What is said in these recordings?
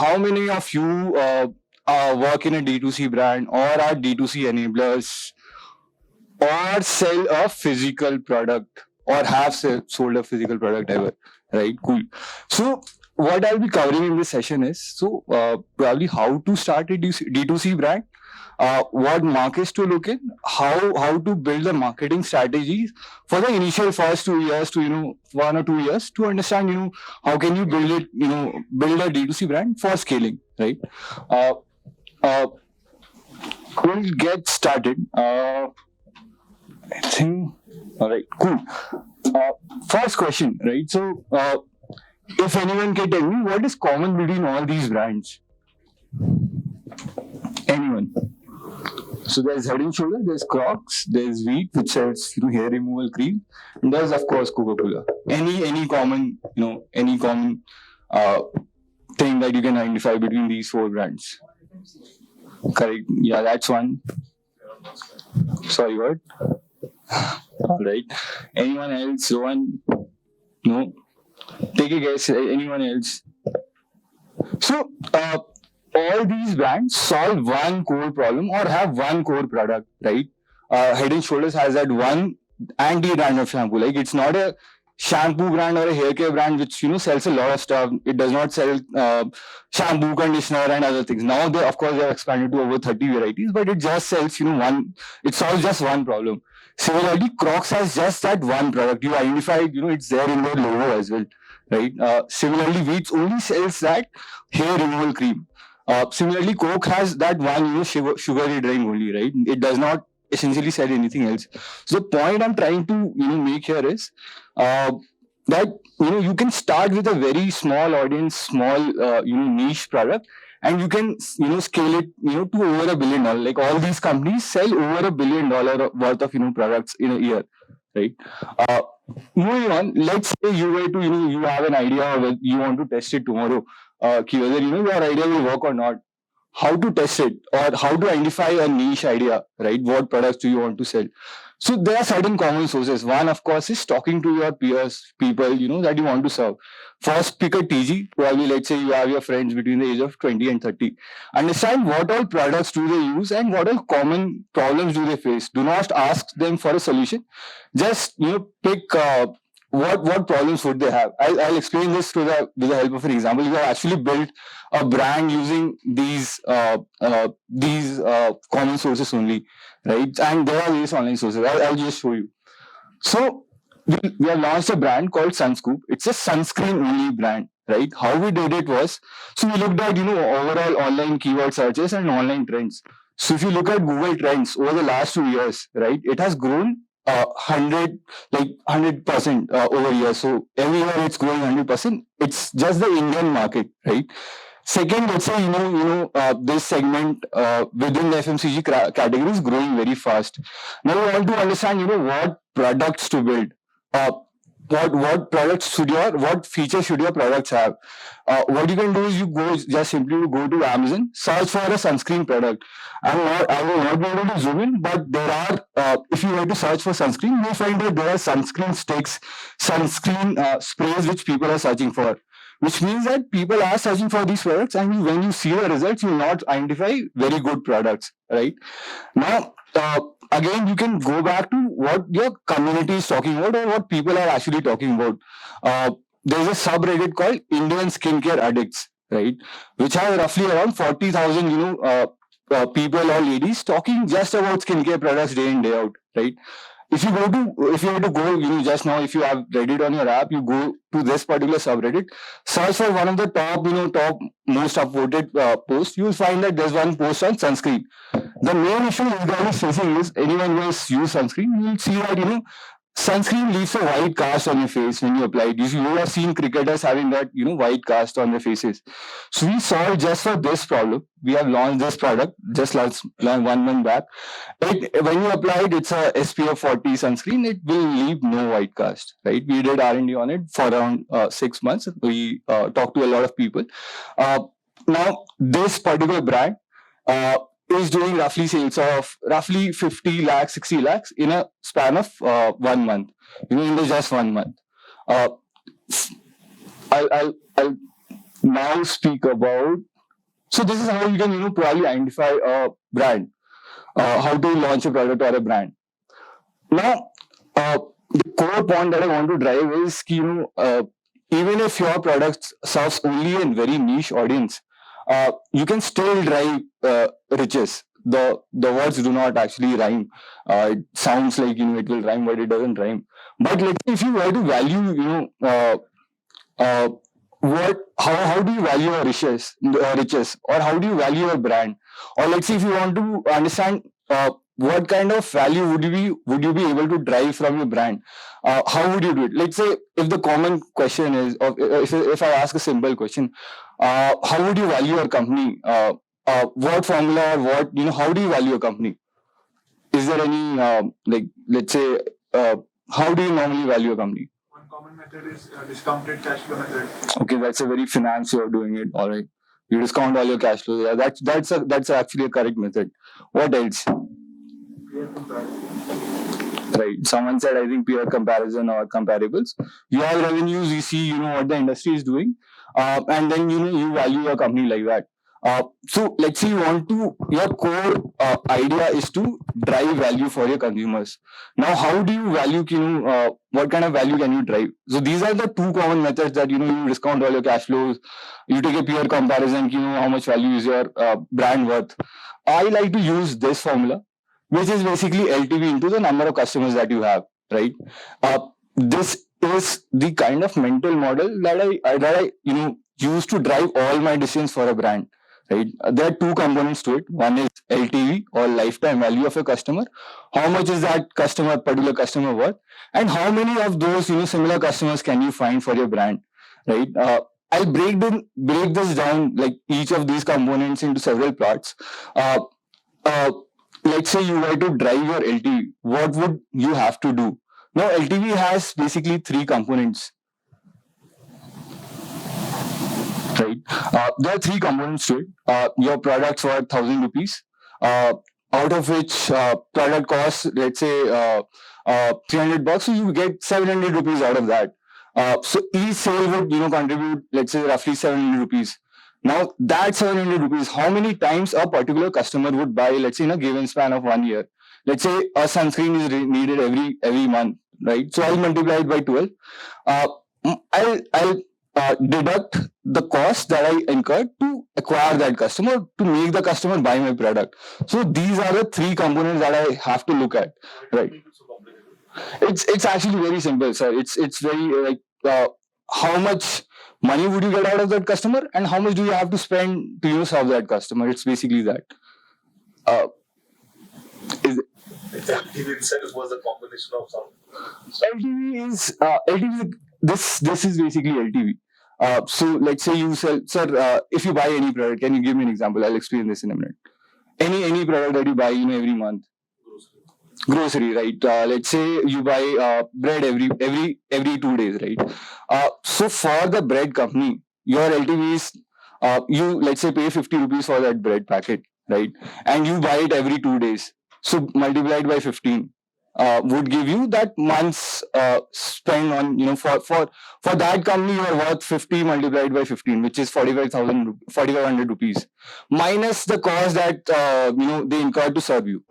how many of you work in a D2C brand or are D2C enablers or sell a physical product or have sold a physical product ever? Right, cool. So what I'll be covering in this session is probably how to start a D2C brand, what markets to look in, how to build the marketing strategies for the initial first 2 years to 1 or 2 years to understand how can you build it, build a D2C brand for scaling, right? Uh, uh, we'll get started. I think. All right, cool. First question, right? So, if anyone can tell me what is common between all these brands? Anyone? So there's Head and Shoulder, there's Crocs, there's Wheat, which sells hair removal cream, and there's of course Coca-Cola. Any common thing that you can identify between these four brands? Correct. Yeah, that's one. Sorry, what? All right. Anyone else? One? No. Take a guess. Anyone else? So, all these brands solve one core problem or have one core product, right? Head and Shoulders has that one anti-brand of shampoo. Like, it's not a shampoo brand or a hair care brand which sells a lot of stuff. It does not sell shampoo, conditioner, and other things. Now they have expanded to over 30 varieties, but it just sells one. It solves just one problem. Similarly, Crocs has just that one product. You identify, it's there in their logo as well, right? Similarly, Wheats only sells that hair removal cream. Similarly, Coke has that one, sugary drink only, right? It does not essentially sell anything else. So the point I'm trying to, make here is that you can start with a very small audience, small, niche product, and you can, scale it, to over $1 billion. Like all these companies sell over $1 billion worth of, products in a year, right? Moving on, let's say you were to, you have an idea whether you want to test it tomorrow, whether your idea will work or not. How to test it or how to identify a niche idea, right? What products do you want to sell? So there are certain common sources. One, of course, is talking to your peers, people, that you want to serve. First, pick a TG. Probably, let's say you have your friends between the age of 20 and 30. Understand what all products do they use and what all common problems do they face. Do not ask them for a solution. Just, pick what problems would they have. I'll explain this with the help of an example. You have actually built a brand using these common sources only, right? And there are various online sources. I'll just show you. So we have launched a brand called Sunscoop. It's a sunscreen only brand, right? How we did it was, so we looked at overall online keyword searches and online trends. So if you look at Google Trends over the last 2 years, right, it has grown 100% over year. So every year it's growing 100%. It's just the Indian market, right? Second, let's say this segment within the FMCG category is growing very fast. Now we want to understand what products to build. What features should your products have? What you can do is you simply go to Amazon, search for a sunscreen product. I will not be able to zoom in, but there are, if you were to search for sunscreen, you'll find that there are sunscreen sticks, sunscreen sprays which people are searching for. Which means that people are searching for these products, and when you see the results, you will not identify very good products, right? Now, again, you can go back to what your community is talking about or what people are actually talking about. There's a subreddit called Indian Skincare Addicts, right? Which has roughly around 40,000, people or ladies talking just about skincare products day in, day out, right? If you were to go, just now, if you have Reddit on your app, you go to this particular subreddit, search for one of the top most upvoted posts, you will find that there's one post on sunscreen. The main issue this guy is facing is anyone who has used sunscreen, you will see that, sunscreen leaves a white cast on your face when you apply it. You have seen cricketers having that, white cast on their faces. So we solved just for this problem. We have launched this product just last 1 month back. When you apply it, it's a SPF 40 sunscreen. It will leave no white cast, right? We did R&D on it for around 6 months. We talked to a lot of people. Now, this particular brand is doing roughly sales of roughly 50 lakhs, 60 lakhs in a span of 1 month, in just 1 month. I'll now speak about So this is how you can, probably identify a brand, how to launch a product or a brand. Now, the core point that I want to drive is, even if your product serves only a very niche audience, you can still drive riches. The words do not actually rhyme. It sounds like it will rhyme, but it doesn't rhyme. But let's say if you were to value, uh, how do you value your riches, or how do you value your brand, or let's say if you want to understand what kind of value would you be able to drive from your brand, how would you do it? Let's say if the common question is, or if I ask a simple question, how would you value your company, what formula, or how do you value a company? Is there any let's say, how do you normally value a company? One common method is discounted cash flow method. Okay, that's a very finance way of doing it. All right, you discount all your cash flow. Yeah, that's actually a correct method. What else? Peer comparison. Right. Someone said, I think, peer comparison or comparables. You have revenues. You see, what the industry is doing, and then you value your company like that. So let's say your core idea is to drive value for your consumers. Now, how do you value, what kind of value can you drive? So these are the two common methods that, you discount all your cash flows, you take a peer comparison, how much value is your brand worth. I like to use this formula, which is basically LTV into the number of customers that you have, right? This is the kind of mental model that I use to drive all my decisions for a brand. Right. There are two components to it. One is LTV, or lifetime value of a customer. How much is that particular customer worth, and how many of those similar customers can you find for your brand, right? I'll break this down, like each of these components, into several parts. Uh, uh, let's say you were to drive your LTV, what would you have to do? Now, LTV has basically three components. Right. There are three components to it. Your products were 1,000 rupees, out of which product costs, let's say, $300, so you get 700 rupees out of that. So each sale would contribute, let's say, roughly 700 rupees. Now that 700 rupees, how many times a particular customer would buy, let's say, in a given span of 1 year? Let's say a sunscreen is needed every month, right? So I'll multiply it by 12. I'll deduct the cost that I incurred to acquire that customer, to make the customer buy my product. So these are the three components that I have to look at, right? It's actually very simple, sir. It's very like, how much money would you get out of that customer, and how much do you have to spend to serve that customer? It's basically that. LTV itself was a combination of some. LTV is this is basically LTV. So let's say you sell, sir, if you buy any product, can you give me an example? I'll explain this in a minute. Any product that you buy, every month. Grocery, right? Let's say you buy bread every 2 days, right? So for the bread company, your LTV is, you, let's say, pay 50 rupees for that bread packet, right? And you buy it every 2 days. So multiplied by 15 would give you that month's spend on, for that company, you are worth 50 multiplied by 15, which is 4,500 rupees, minus the cost that they incur to serve you.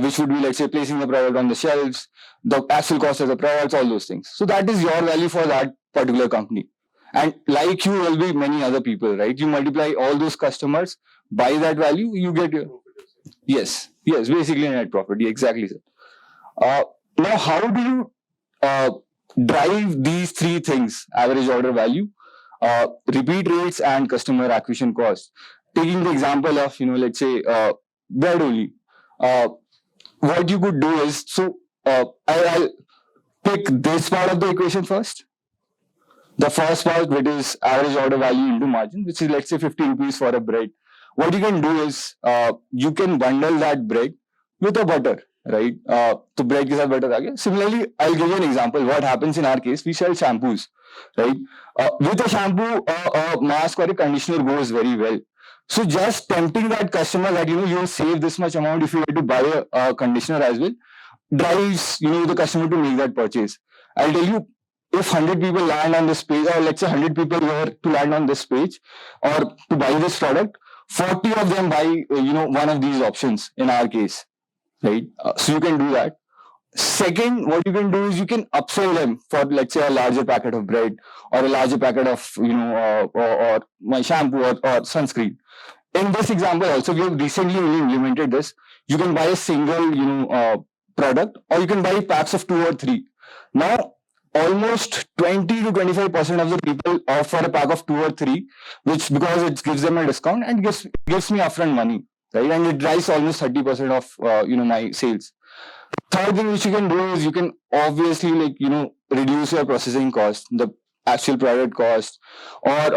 Which would be, let's say, placing the product on the shelves, the actual cost of the products, all those things. So that is your value for that particular company. And like you will be many other people, right? You multiply all those customers by that value, you get your... Yes, basically net profit. Yeah, exactly, sir. Now, how do you drive these three things: average order value, repeat rates, and customer acquisition cost? Taking the example of, let's say, bread only. What you could do is, so I'll pick this part of the equation first. The first part, which is average order value into margin, which is, let's say, 50 rupees for a bread. What you can do is, you can bundle that bread with a butter, right? So bread ke saath butter aa gaya. Similarly, I'll give you an example. What happens in our case, we sell shampoos, right? With a shampoo, a mask or a conditioner goes very well. So just tempting that customer that you'll save this much amount if you were to buy a conditioner as well, drives the customer to make that purchase. I'll tell you, if 100 people land on this page, or let's say 100 people were to land on this page or to buy this product, 40 of them buy, one of these options in our case, right? So you can do that. Second, what you can do is you can upsell them for, let's say, a larger packet of bread or a larger packet of, or my shampoo or sunscreen. In this example also, we have recently only implemented this. You can buy a single, product, or you can buy packs of 2 or 3. Now, almost 20 to 25% of the people opt for a pack of 2 or 3, which, because it gives them a discount and gives me upfront money, right? And it drives almost 30% of, my sales. Third thing which you can do is you can obviously, reduce your processing cost, the actual product cost, or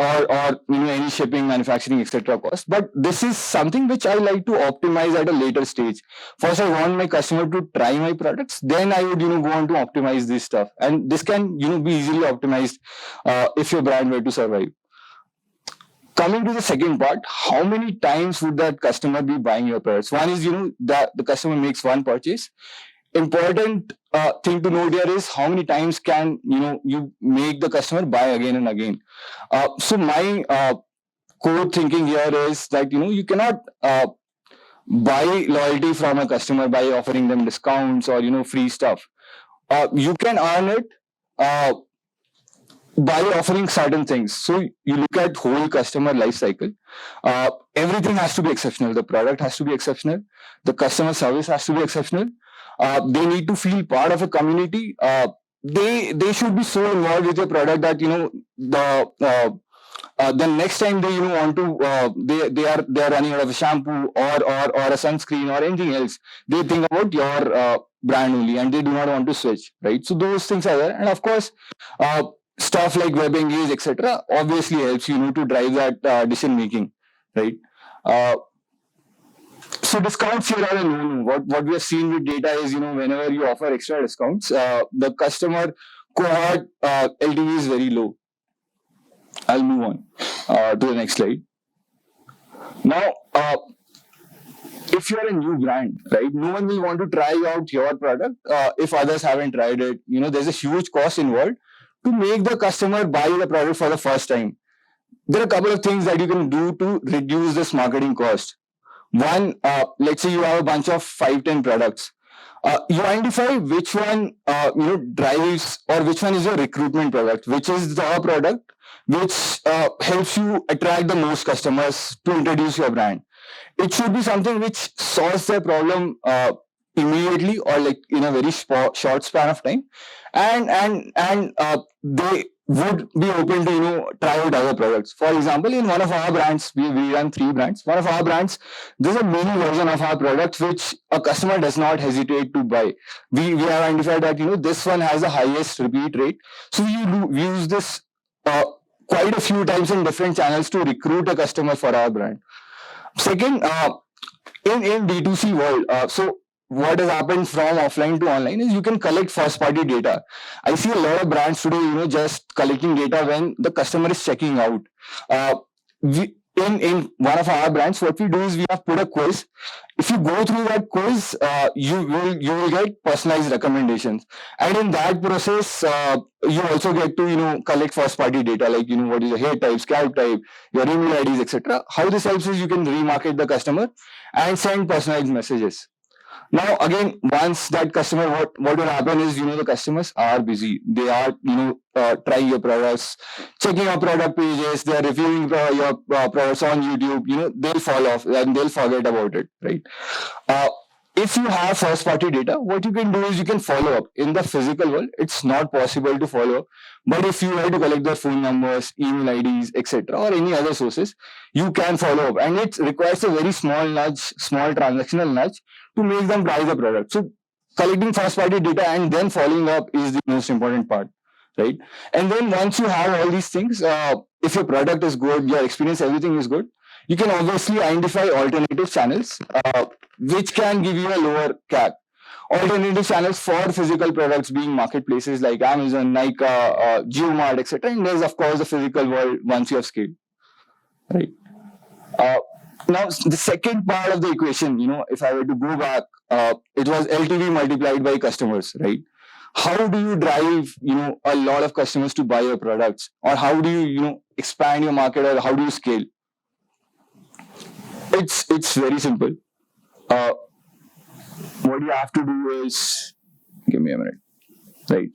any shipping, manufacturing, etc. cost. But this is something which I like to optimize at a later stage. First, I want my customer to try my products, then I would go on to optimize this stuff, and this can be easily optimized if your brand were to survive. Coming to the second part, how many times would that customer be buying your products? One is, that the customer makes one purchase. Important thing to note here is how many times can you make the customer buy again and again. So my core thinking here is that you cannot buy loyalty from a customer by offering them discounts or free stuff. You can earn it by offering certain things. So you look at whole customer life cycle. Everything has to be exceptional. The product has to be exceptional. The customer service has to be exceptional. They need to feel part of a community. They should be so involved with your product that the next time they want to they are running out of a shampoo or a sunscreen or anything else, they think about your brand only, and they do not want to switch, right? So those things are there, and of course, stuff like WebEngage, etc., obviously helps to drive that decision making, right? So discounts here are a no-no. What we have seen with data is, whenever you offer extra discounts, the customer cohort LTV is very low. I'll move on to the next slide. Now, if you're a new brand, right, no one will want to try out your product if others haven't tried it. There's a huge cost involved to make the customer buy the product for the first time. There are a couple of things that you can do to reduce this marketing cost. One, let's say you have a bunch of 5-10 products. You identify which one drives, or which one is your recruitment product, which is the product which helps you attract the most customers to introduce your brand. It should be something which solves their problem immediately, or like in a very short span of time, and they would be open to try out other products. For example, in one of our brands, we run 3 brands. One of our brands, there's a mini version of our product which a customer does not hesitate to buy. We have identified that this one has the highest repeat rate, so we use this quite a few times in different channels to recruit a customer for our brand. Second, in D2C world, so what has happened from offline to online is you can collect first party data. I see a lot of brands today, just collecting data when the customer is checking out. In one of our brands, what we do is we have put a quiz. If you go through that quiz, you will get personalized recommendations, and in that process, you also get to collect first party data, like what is your hair type, scalp type, your email IDs, etc. How this helps is you can remarket the customer and send personalized messages. Now, again, once that customer, what will happen is, the customers are busy. They are, trying your products, checking your product pages, they are reviewing your products on YouTube, they'll fall off and they'll forget about it, right? If you have first party data, what you can do is you can follow up. In the physical world, it's not possible to follow up. But if you were to collect their phone numbers, email IDs, etc., or any other sources, you can follow up. And it requires a very small nudge, small transactional nudge to make them buy the product. So collecting first party data and then following up is the most important part, right? And then once you have all these things, if your product is good, your experience, everything is good, you can obviously identify alternative channels which can give you a lower CAC. Alternative channels for physical products being marketplaces like Amazon, Nykaa, JioMart, etc. And there's of course the physical world once you have scaled, right? Now the second part of the equation, if I were to go back, it was LTV multiplied by customers, right? How do you drive, a lot of customers to buy your products, or how do you, expand your market, or how do you scale? It's very simple. What you have to do is, give me a minute, right?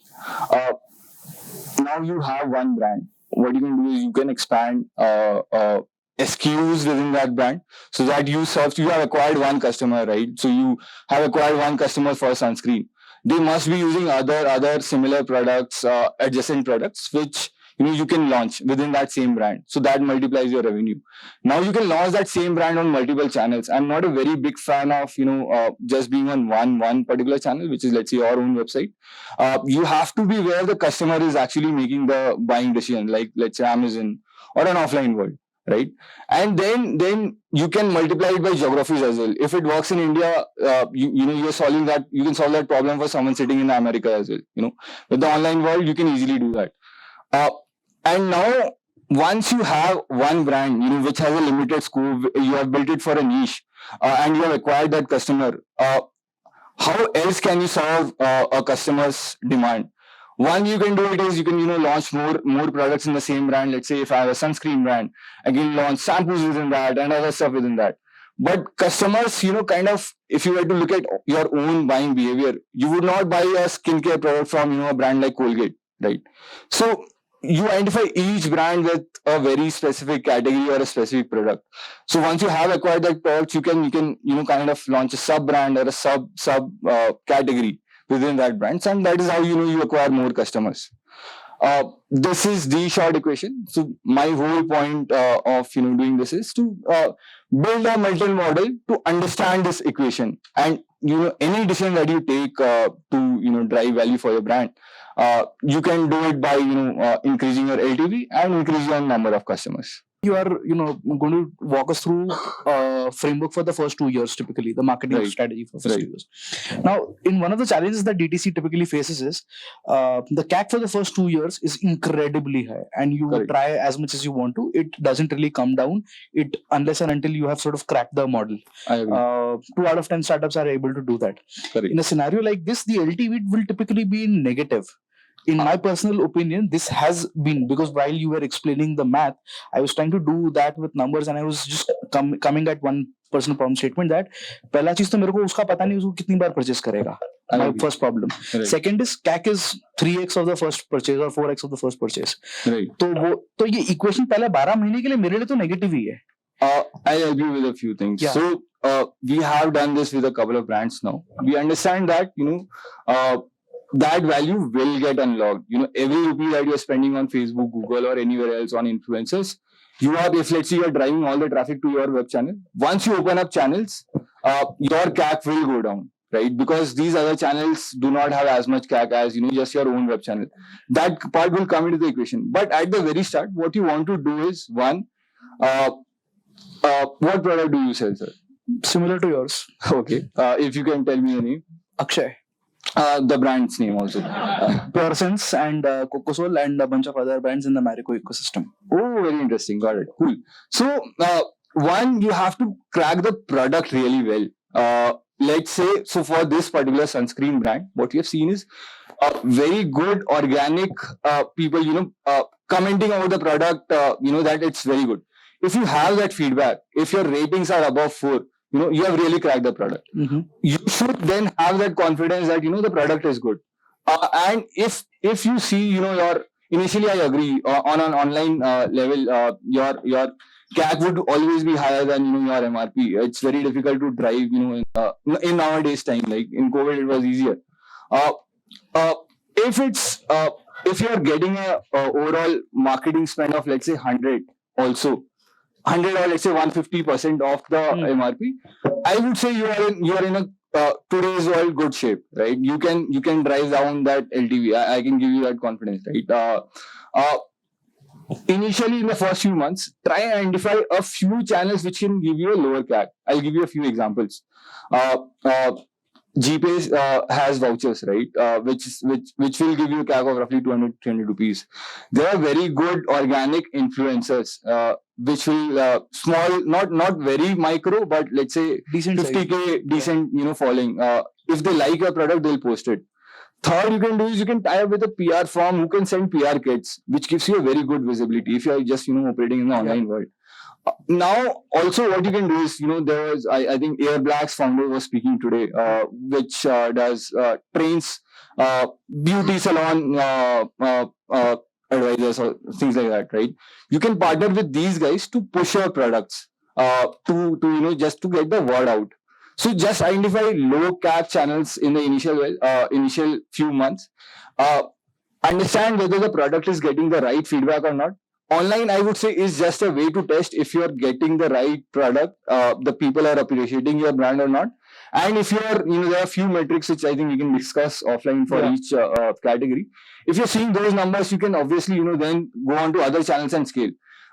Now you have one brand. What you can do is you can expand SKUs within that brand, so that you have acquired one customer, right? So you have acquired one customer for sunscreen. They must be using other similar products, adjacent products, which you can launch within that same brand. So that multiplies your revenue. Now you can launch that same brand on multiple channels. I'm not a very big fan of just being on one particular channel, which is, let's say, your own website. You have to be where the customer is actually making the buying decision, like, let's say, Amazon or an offline world, right? And then you can multiply it by geographies as well. If it works in India, you're solving that. You can solve that problem for someone sitting in America as well. With the online world, you can easily do that. And now, once you have one brand, which has a limited scope, you have built it for a niche, and you have acquired that customer. How else can you solve a customer's demand? One you can do it is you can launch more products in the same brand. Let's say if I have a sunscreen brand, I can launch shampoos within that and other stuff within that. But customers, kind of, if you were to look at your own buying behavior, you would not buy a skincare product from a brand like Colgate, right? So you identify each brand with a very specific category or a specific product. So once you have acquired that product, you can kind of launch a sub brand or a sub category within that brand, and that is how you acquire more customers. This is the short equation. So my whole point of doing this is to build a mental model to understand this equation, and any decision that you take to drive value for your brand, you can do it by increasing your LTV and increasing your number of customers. You are going to walk us through a framework for the first 2 years, typically the marketing strategy for first 2 years. Now, in one of the challenges that DTC typically faces is the CAC for the first 2 years is incredibly high, and you try as much as you want to, it doesn't really come down unless and until you have sort of cracked the model. 2 out of 10 startups are able to do that. In a scenario like this, the LTV will typically be negative. In my personal opinion, this has been because while you were explaining the math, I was trying to do that with numbers, and I was just coming at one personal problem statement that पहला चीज तो मेरे को उसका पता नहीं उसको कितनी बार purchase करेगा. My first problem. Second is CAC is 3x of the first purchase or 4x of the first purchase. तो ये equation पहले 12 महीने के लिए मेरे लिए तो negative ही है. I agree with a few things. Yeah. So we have done this with a couple of brands now. We understand that that value will get unlocked. Every rupee that you're spending on Facebook, Google, or anywhere else on influencers, if let's say you're driving all the traffic to your web channel, once you open up channels, your CAC will go down, right? Because these other channels do not have as much CAC as just your own web channel. That part will come into the equation. But at the very start, what you want to do is one, what product do you sell, sir? Similar to yours. Okay. If you can tell me a name. Akshay. The brand's name also. Pure Sense and Cocosol and a bunch of other brands in the Marico ecosystem. Oh, very interesting. Got it. Cool. So, one, you have to crack the product really well. Let's say, so for this particular sunscreen brand, what we have seen is very good organic people, commenting about the product, that it's very good. If you have that feedback, if your ratings are above 4, you have really cracked the product. Mm-hmm. You should then have that confidence that the product is good. And if you see initially I agree on an online level, your CAC would always be higher than your MRP. It's very difficult to drive in nowadays time. Like in COVID, it was easier. If you're getting a overall marketing spend of, let's say, 100 also. 100 or let's say 150% of the MRP, I would say you are in a today's world good shape, right? You can drive down that LTV. I can give you that confidence, right? Initially in the first few months, try and identify a few channels which can give you a lower CAC. I'll give you a few examples. GPay has vouchers, right? Which will give you a CAC of roughly 200 rupees. There are very good organic influencers, which will small, not very micro, but let's say decent 50K, decent, following. If they like your product, they'll post it. Third, you can do is you can tie up with a PR firm who can send PR kits, which gives you a very good visibility if you are just operating in the online world. Now, also what you can do is, there was, I think Air Black's founder was speaking today, which does trains beauty salon advisors or things like that, right? You can partner with these guys to push your products, just to get the word out. So just identify low CAC channels in the initial few months. Understand whether the product is getting the right feedback or not. Online, I would say, is just a way to test if you are getting the right product, the people are appreciating your brand or not. And if you are, there are a few metrics which I think we can discuss offline for each category. If you're seeing those numbers, you can obviously, then go on to other channels and scale.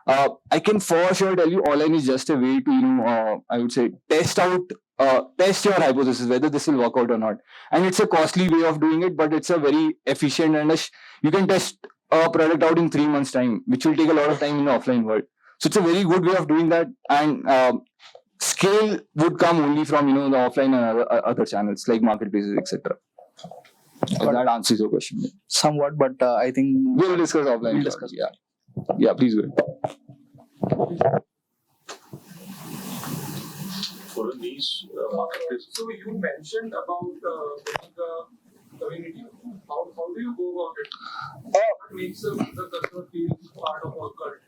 I can for sure tell you online is just a way to, I would say, test your hypothesis, whether this will work out or not. And it's a costly way of doing it, but it's a very efficient and you can test a product out in 3 months' time, which will take a lot of time in the offline world. So it's a very good way of doing that. And scale would come only from, the offline and other channels like marketplaces, etc. If that answers your question. Somewhat, but I think We'll discuss offline. We'll discuss. Yeah, please go ahead. For a niche marketplace. So you mentioned about building the community. How do you go about it? What makes the customer feel part of our cult?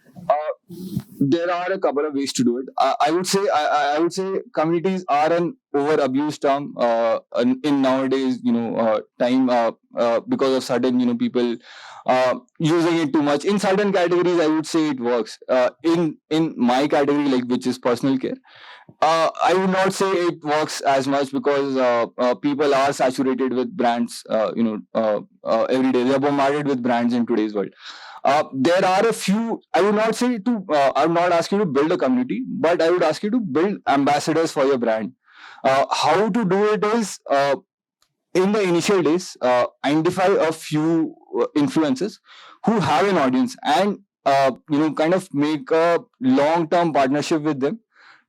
There are a couple of ways to do it. I would say communities are an over-abused term in nowadays time because of certain people using it too much. In certain categories, I would say it works. In my category, like which is personal care, I would not say it works as much because people are saturated with brands. Every day they are bombarded with brands in today's world. There are a few. I would not say to. I would not ask you to build a community, but I would ask you to build ambassadors for your brand. How to do it is in the initial days, identify a few influencers who have an audience and kind of make a long-term partnership with them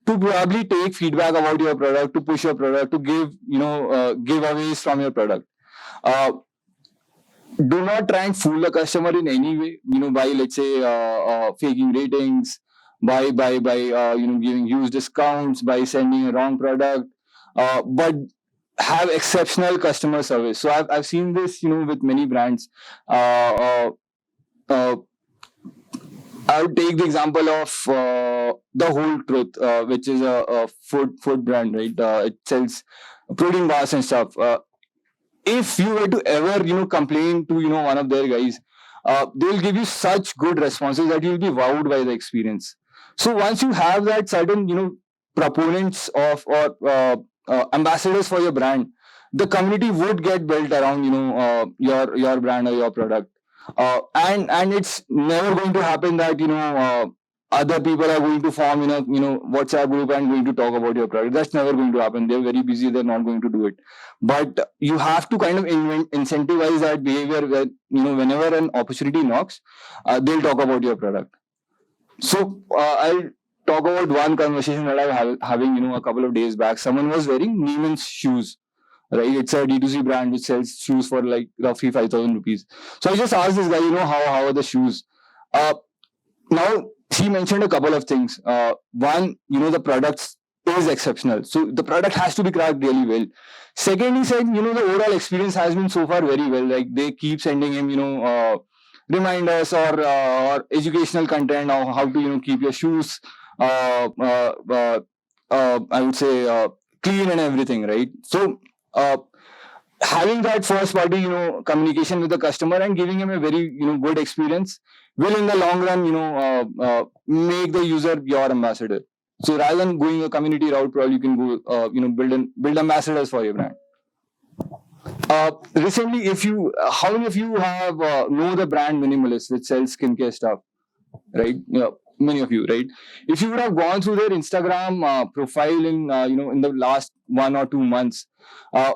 to probably take feedback about your product, to push your product, to give giveaways from your product. Do not try and fool the customer in any way, by let's say faking ratings, by giving huge discounts, by sending a wrong product, but have exceptional customer service. So I've seen this with many brands. I would take the example of The Whole Truth, which is a food brand, right? It sells protein bars and stuff. If you were to ever complain to one of their guys, they'll give you such good responses that you'll be wowed by the experience. So once you have that certain proponents of or ambassadors for your brand, the community would get built around your brand or your product. And it's never going to happen that other people are going to form WhatsApp group and going to talk about your product. That's never going to happen. They're very busy. They're not going to do it. But you have to kind of incentivize that behavior where whenever an opportunity knocks, they'll talk about your product. So I'll talk about one conversation that I was having a couple of days back. Someone was wearing Neiman's shoes. Right, it's a D2C brand which sells shoes for like roughly 5,000 rupees. So I just asked this guy, how are the shoes? Now he mentioned a couple of things. One, the product is exceptional, so the product has to be cracked really well. Second, he said, the overall experience has been so far very well. Like they keep sending him, reminders or educational content on how to keep your shoes. I would say clean and everything, right? So having that first party communication with the customer and giving him a very good experience will in the long run make the user your ambassador. So rather than going a community route, probably you can go build ambassadors for your brand. Recently, how many of you have know the brand Minimalist, which sells skincare stuff, right? Many of you, right? If you would have gone through their Instagram profile in in the last 1 or 2 months,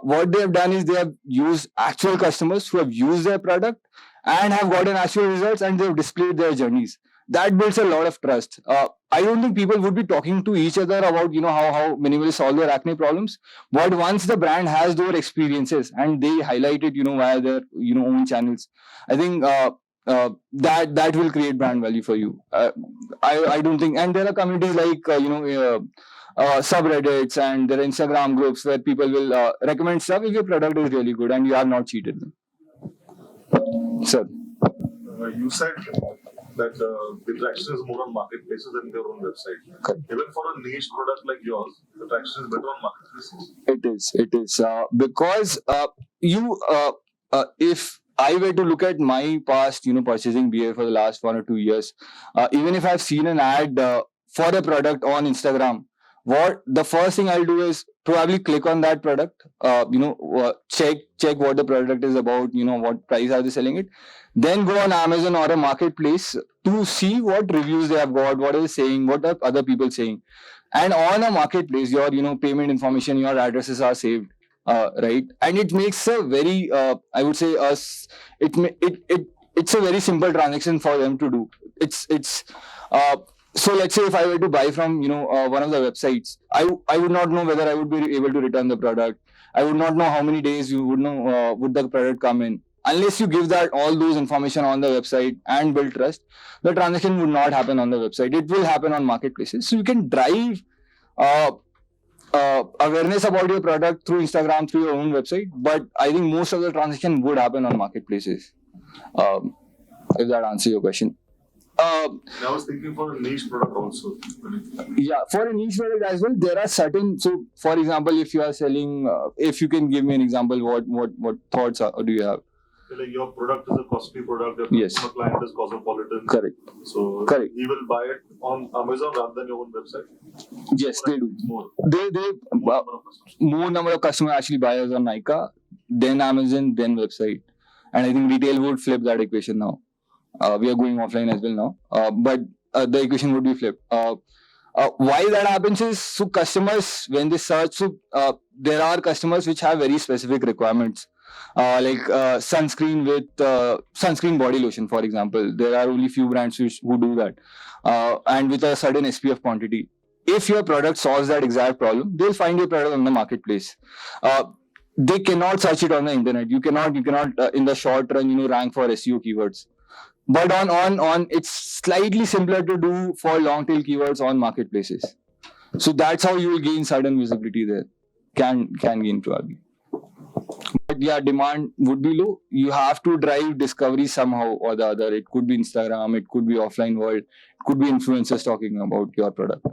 what they have done is they have used actual customers who have used their product and have gotten actual results, and they have displayed their journeys. that builds a lot of trust. I don't think people would be talking to each other about how minimalists solve their acne problems, but once the brand has those experiences and they highlight it via their own channels, I think that will create brand value for you. I don't think, and there are communities like subreddits, and there are Instagram groups where people will recommend stuff if your product is really good and you have not cheated them. So You said that the traction is more on marketplaces than their own website. Correct. Even for a niche product like yours, the traction is better on marketplaces. it is because if I were to look at my past purchasing behavior for the last 1 or 2 years, even if I've seen an ad for a product on Instagram, what the first thing I'll do is probably click on that product, check what the product is about, what price are they selling it, then go on Amazon or a marketplace to see what reviews they have got, what are they saying, what are other people saying. And on a marketplace, your payment information, your addresses are saved, right? And it makes a very I would say it's a very simple transaction for them to do. It's so let's say if I were to buy from one of the websites, I would not know whether I would be able to return the product. I would not know how many days you would know would the product come in. Unless you give that all those information on the website and build trust, the transaction would not happen on the website. It will happen on marketplaces. So you can drive awareness about your product through Instagram, through your own website. But I think most of the transaction would happen on marketplaces. If that answers your question. I was thinking for a niche product also. Yeah, for a niche product as well, there are certain. So, for example, if you are selling, if you can give me an example, what thoughts do you have? Like your product is a costly product, your Yes. customer client is cosmopolitan. Correct. So Correct. he will buy it on Amazon rather than your own website. Yes, they do. More. They More number of customers. more number of customers actually buyers on Nykaa, then Amazon, then website, and I think retail would flip that equation now. We are going offline as well now, but the equation would be flipped. Why that happens is, so customers when they search, there are customers which have very specific requirements, like sunscreen with sunscreen body lotion, for example. There are only few brands who do that, and with a certain SPF quantity. If your product solves that exact problem, they'll find your product on the marketplace. They cannot search it on the internet. You cannot in the short run rank for SEO keywords. But on it's slightly simpler to do for long tail keywords on marketplaces. So that's how you will gain certain visibility there. Can gain probably. But yeah, demand would be low. You have to drive discovery somehow or the other. It could be Instagram, it could be offline world, it could be influencers talking about your product.